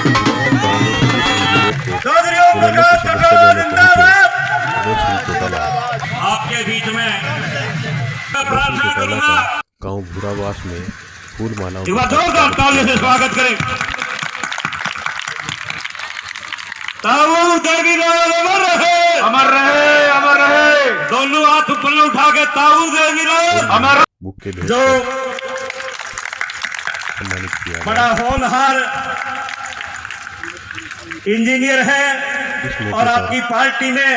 बुधवार गांव में सतीश इंजीनियर को जिन्होंने की समस्या लेने पहुंचे रमेश सिंह चौटाला। आपके बीच में प्रार्थना करूंगा गांव भूरावास में फूल मालाओं एक बार जोरदार तालियों से स्वागत करें। ताऊ देवीलाल अमर रहे, अमर रहे, अमर रहे। दोनों हाथ ऊपर उठा के ताऊ देवीलाल अमर। बुक के भेंट जो सम्मानित किया बड़ा होनहार इंजीनियर है और आपकी पार्टी में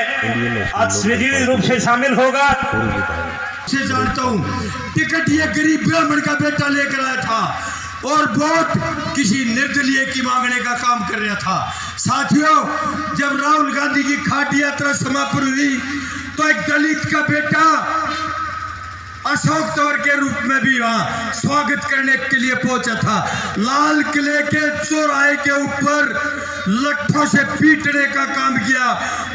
आज निजी रूप से शामिल होगा। पूर्व विधायक से जानता हूँ, टिकट ये गरीब ब्राह्मण का बेटा लेकर आया था और वोट किसी निर्दलीय की मांगने का काम कर रहा था। साथियों, जब राहुल गांधी की खाट यात्रा समापन हुई तो एक दलित का बेटा अशोक तंवर के रूप में भी वहां स्वागत करने के लिए पहुंचा था। लाल किले के चौराहे के ऊपर लट्ठों से पीटने का काम किया।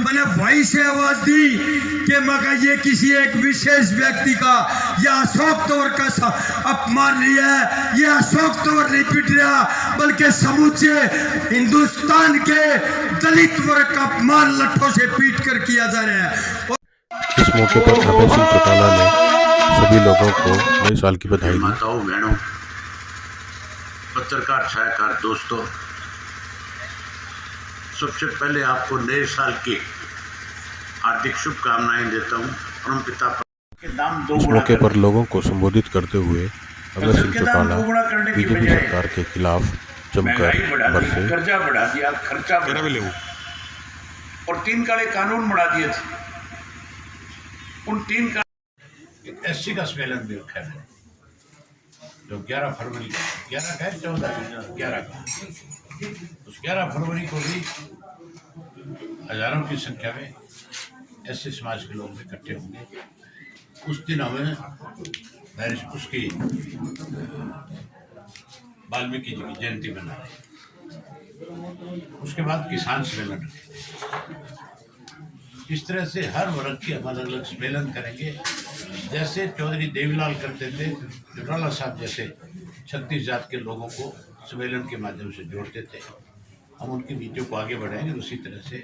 मैंने वहीं से आवाज दी कि मगर ये किसी एक विशेष व्यक्ति का या अशोक तंवर का अपमान नहीं है, ये अशोक तंवर नहीं पीट रहा बल्कि समूचे हिंदुस्तान के दलित वर्ग का अपमान लट्ठों से पीट कर किया जा रहा है। इस मौके पर रमेश सिंह चौटाला ने सभी लोगों को नए साल की बधाई दी। माताओं, बहनों, पत्रकार छायाकार दोस्तों, सबसे पहले आपको नए साल की हार्दिक शुभकामनाएं देता हूं। परमपिता के दाम इस दोगुना मौके पर लोगों को संबोधित करते हुए रमेश सिंह चौटाला बीजेपी सरकार के खिलाफ जमकर बरसे। कर्जा बढ़ा दिया, खर्चा बढ़ा दिया और 3 काले कानून बढ़ा दिए थे। उन 3 का एक एससी का सम्मेलन भी रखा है जो 11 फरवरी 11 का है 11 का उस 11 फरवरी को भी हजारों की संख्या में एससी समाज के लोग इकट्ठे होंगे। उस दिन हमें उसकी वाल्मीकि जी की जयंती मना रहे। उसके बाद किसान सम्मेलन रखेंगे। इस तरह से हर वर्ग के हम अलग अलग सम्मेलन करेंगे। जैसे चौधरी देवीलाल करते थे, चौटाला साहब जैसे 36 जात के लोगों को सम्मेलन के माध्यम से जोड़ते थे। हम उनकी नीतियों को आगे बढ़ाएंगे, उसी तरह से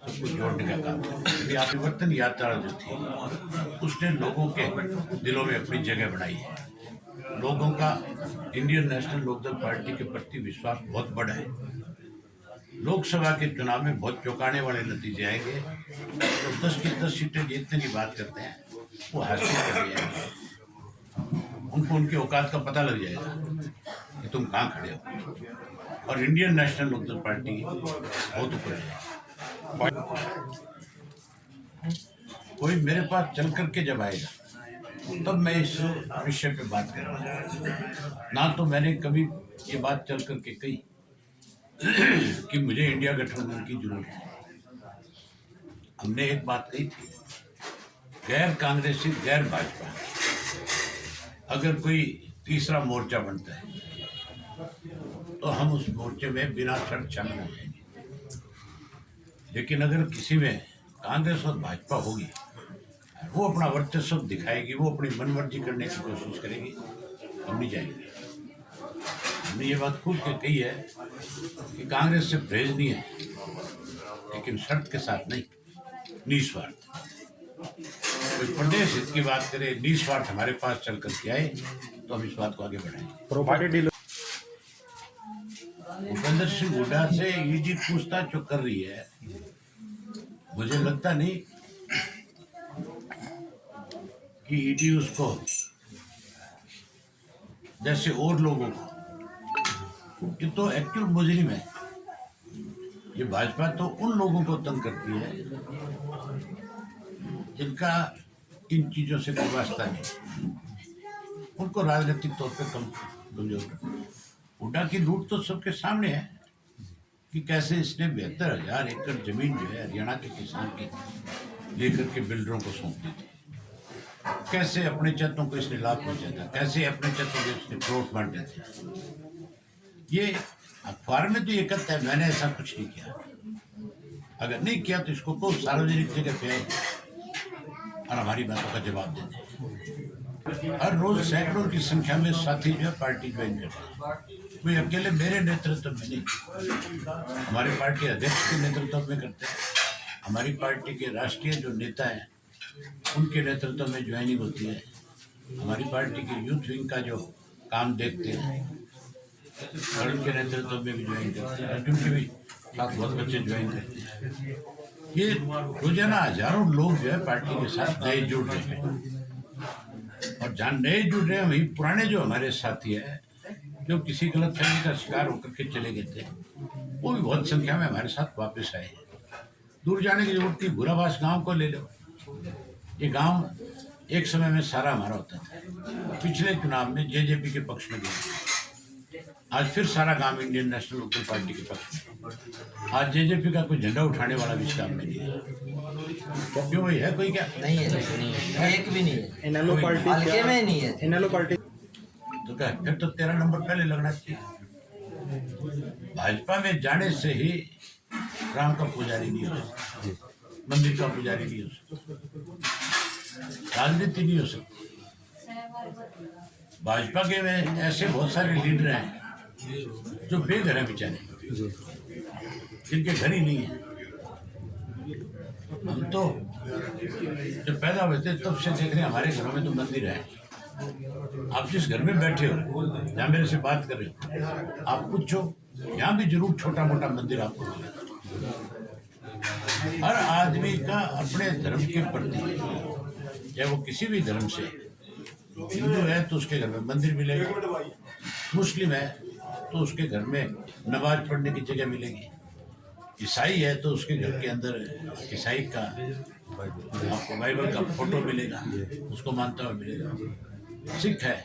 सबको जोड़ने का काम करेंगे। परिवर्तन यात्रा जो थी उसने लोगों के दिलों में अपनी जगह बनाई है। लोगों का इंडियन नेशनल लोकदल पार्टी के प्रति विश्वास बहुत बड़ा है। लोकसभा के चुनाव में बहुत चौंकाने वाले नतीजे आएंगे। तो 10 की 10 सीटें जीतने की बात करते हैं, वो हासिल कर जाएंगे। उनको उनके औकात का पता लग जाएगा कि तुम कहाँ खड़े हो, और इंडियन नेशनल लोकदल पार्टी बहुत ऊपर जाएगी। कोई मेरे पास चल करके जब आएगा तब मैं इस विषय पे बात करूँगा। ना तो मैंने कभी ये बात चल करके कही कि मुझे इंडिया गठबंधन की जरूरत है। हमने एक बात कही थी, गैर कांग्रेसी गैर भाजपा अगर कोई तीसरा मोर्चा बनता है तो हम उस मोर्चे में बिना शर्त शामिल हो जाएंगे। लेकिन अगर किसी में कांग्रेस और भाजपा होगी, वो अपना वर्चस्व दिखाएगी, वो अपनी मनमर्जी करने की कोशिश करेगी, हम नहीं जाएंगे। हमने ये बात खुद के कही है कि कांग्रेस से परहेज नहीं है, लेकिन शर्त के साथ नहीं, निस्वार्थ। कोई प्रदेश हित की बात करे, निस्वार्थ हमारे पास चल करके आए तो हम इस बात को आगे बढ़ाएंगे। भूपेंद्र सिंह हुड्डा से ईडी पूछताछ जो कर रही है, मुझे लगता नहीं कि ईडी उसको जैसे और लोगों को, ये तो एक्चुअल मुजरिम है। ये भाजपा तो उन लोगों को तंग करती है जिनका इन चीजों से कोई वास्ता नहीं, उनको राजनीतिक तौर पे कमजोर करती है। हुड्डा की लूट तो सबके सामने है कि कैसे इसने 72,000 एकड़ जमीन जो है हरियाणा के किसान की लेकर के बिल्डरों को सौंप दी थी। कैसे अपने चेतों को इसने लाभ पहुंचा था, कैसे अपने चेतों को इसने प्लॉट बांटे थे। ये अखबार में तो ये कहता है मैंने ऐसा कुछ नहीं किया। अगर नहीं किया तो इसको तो सार्वजनिक जगह पे आए और हमारी बातों का जवाब दे दें। हर रोज सैकड़ों की संख्या में साथी जो है पार्टी ज्वाइन करते हैं। कोई अकेले मेरे नेतृत्व में नहीं, हमारी पार्टी अध्यक्ष के नेतृत्व में करते हैं, हमारी पार्टी के राष्ट्रीय जो नेता हैं उनके नेतृत्व में ज्वाइनिंग होती है, हमारी पार्टी के यूथ विंग का जो काम देखते हैं और उनके नेतृत्व में भी ज्वाइन करते हैं, अर्जुन के भी साथ बहुत बच्चे ज्वाइन करते हैं। ये रोजाना हजारों लोग जो है पार्टी के साथ नए जुड़ रहे हैं, और जहाँ नए जुड़ रहे हैं वही पुराने जो हमारे साथी हैं जो किसी गलतफहमी का शिकार होकर के चले गए थे, वो भी बहुत संख्या में हमारे साथ वापस आए हैं। दूर जाने की जरूरत नहीं, भूराबास गांव को ले लो, ये गांव एक समय में सारा हमारा होता था, पिछले चुनाव में जेजेपी के पक्ष में गया, आज फिर सारा गांव इंडियन नेशनल लोकल पार्टी के पक्ष में। आज जेजेपी का कोई झंडा उठाने वाला भी इस काम में नहीं है, क्यों भाई है कोई क्या? नहीं है, एक भी नहीं है, इनेलो पार्टी हल्के में नहीं है। इनेलो पार्टी तो क्या फिर तो 13 नंबर पहले लगना चाहिए। भाजपा में जाने से ही राम का पुजारी नहीं हो सकता, मंदिर का पुजारी नहीं हो सकता, राजनीति नहीं हो सकती। भाजपा के में ऐसे बहुत सारे लीडर हैं जो बेघर हैं बेचारे, जिनके घर ही नहीं है। हम तो जब पैदा हुए थे तब से देख रहे हैं हमारे घरों में तो मंदिर है। आप जिस घर में बैठे हो, जहाँ मेरे से बात कर रहे हो, आप पूछो, यहाँ भी जरूर छोटा मोटा मंदिर आपको मिलेगा। हर आदमी का अपने धर्म के प्रति, चाहे वो किसी भी धर्म से, हिंदू है तो उसके घर में मंदिर मिलेगा, मुस्लिम है तो उसके घर में नमाज पढ़ने की जगह मिलेगी, ईसाई है तो उसके घर के अंदर ईसाई का आपको बाइबल का फोटो मिलेगा, उसको मानता हुआ मिलेगा। सिख है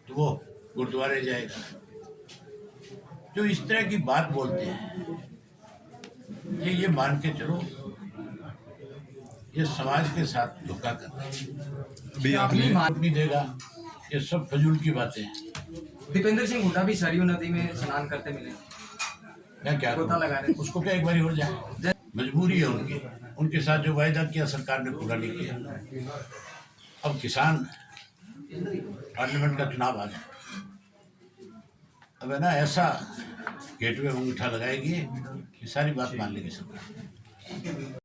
तो वो गुरुद्वारे जाएगा। जो इस तरह की बात बोलते हैं, ये मान के चलो ये समाज के साथ धोखा कर रहे हैं, नहीं देगा, ये सब फजूल की बातें हैं। दीपेंद्र सिंह हुड्डा भी सरयू नदी में स्नान करते मिले, मैं क्या गोता लगा रहे, उसको क्या एक बार हो जाए? मजबूरी है उनकी, उनके साथ जो वायदा किया सरकार ने पूरा नहीं किया। अब किसान पार्लियामेंट का चुनाव आ गया, अब है ना ऐसा गेटवे में अंगूठा लगाएगी कि सारी बात मान लेगी सरकार।